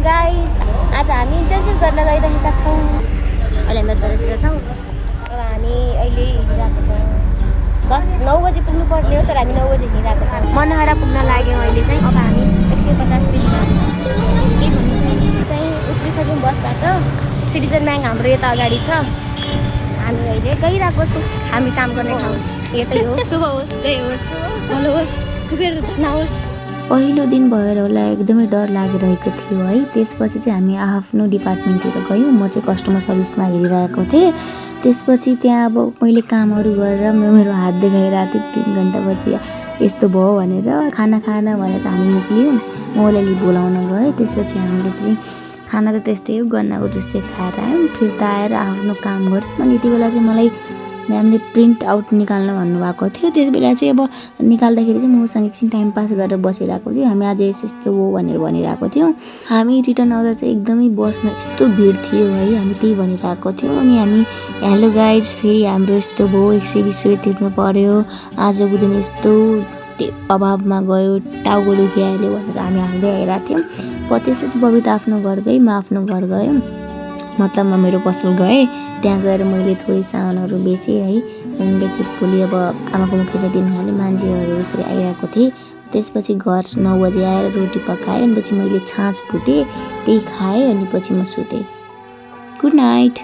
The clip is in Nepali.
गाइज, आज हामी इन्टर्नसिप गर्न गइरहेका छौँ। अहिले हामी घरतिर छौँ। अब हामी अहिले हिँडिरहेको छौँ। 9 बजी पुग्नु पर्ने हो, तर हामी 9 बजी हिँडिरहेको छौँ। मनहरा पुग्न लाग्यौँ अहिले चाहिँ। अब हामी 150 दिनमा के भन्नु चाहिँ उत्रिसक्यौँ बसबाट। सिटिजन ब्याङ्क हाम्रो यता अगाडि छ। हामी अहिले गइरहेको छौँ हामी काम गर्ने ठाउँ। यतै हो। शुभ होस्, जय होस्, भलो होस्, कुबेर नहोस्। पहिलो दिन भएर होला एकदमै डर लागिरहेको थियो है। त्यसपछि चाहिँ हामी आफ्नो डिपार्टमेन्टतिर गयौँ। म चाहिँ कस्टमर सर्भिसमा हेरिरहेको थिएँ। त्यसपछि त्यहाँ अब मैले कामहरू गरेर मेरो हात देखाइरहेको थिएँ। 3 घन्टापछि यस्तो भयो भनेर खाना भनेर हामी निक्ल्यौँ। मौलाली बोलाउन गएँ। त्यसपछि हामीले चाहिँ खाना त त्यस्तै हो, गन्नाको जुस चाहिँ खाएर आयौँ। फिर्ता आएर आफ्नो काम गऱ्यौँ। अनि यति बेला चाहिँ मलाई म्यामले प्रिन्ट आउट निकाल्न भन्नुभएको थियो। त्यस बेला चाहिँ अब निकाल्दाखेरि चाहिँ मसँग एकछिन टाइम पास गरेर बसिरहेको थियो। हामी आज यस्तो हो भनेर भनिरहेको थियौँ। हामी रिटर्न आउँदा चाहिँ एकदमै बसमा यस्तो भिड थियो है, हामी त्यही भनिरहेको थियौँ। अनि हामी हेलो गाइज, फेरि हाम्रो यस्तो भयो, 120 रुपियाँ तिर्नु पर्यो, आजको दिन यस्तो अभावमा गयो, टाउको दुखिहाल्यो भनेर हामी हाँस्दै आइरहेको थियौँ। त्यसपछि बबिता आफ्नो घर गई, म आफ्नो घर गएँ। मतलब म मेरो पसल गएँ। त्यहाँ गएर मैले थोरै सामानहरू बेचेँ है। अनि भोलि अब आमाको मुखबाट दिनुहुने मान्छेहरू यसरी आइरहेको थिएँ। त्यसपछि घर 9 बजी आएर रोटी पकाएँ। अनि पछि मैले छाँच फुटेँ, त्यही खाएँ। अनि पछि म सुतेँ। Good night.